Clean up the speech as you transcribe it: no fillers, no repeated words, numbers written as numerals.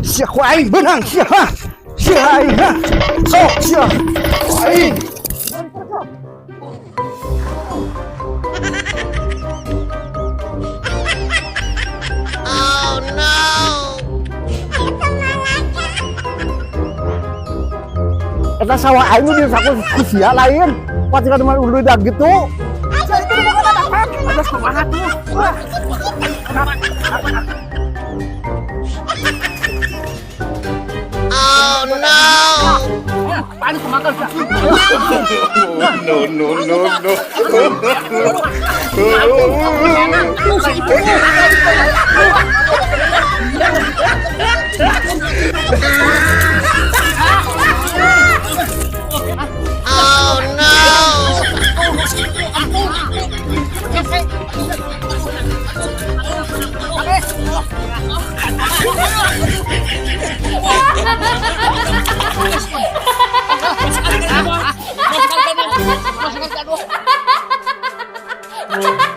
Sia ku aing benang sia ha. Sia aing ha. Sok sia. Aing. Oh no. Eta sawah aing nu disaku ku sia lain. Pasti ka teman udah dah gitu. Sia itu bukan apa. Ada semangat tuh. Wah. Oh no. Paling kemakan. No. Oh no. Ha ha ha ha!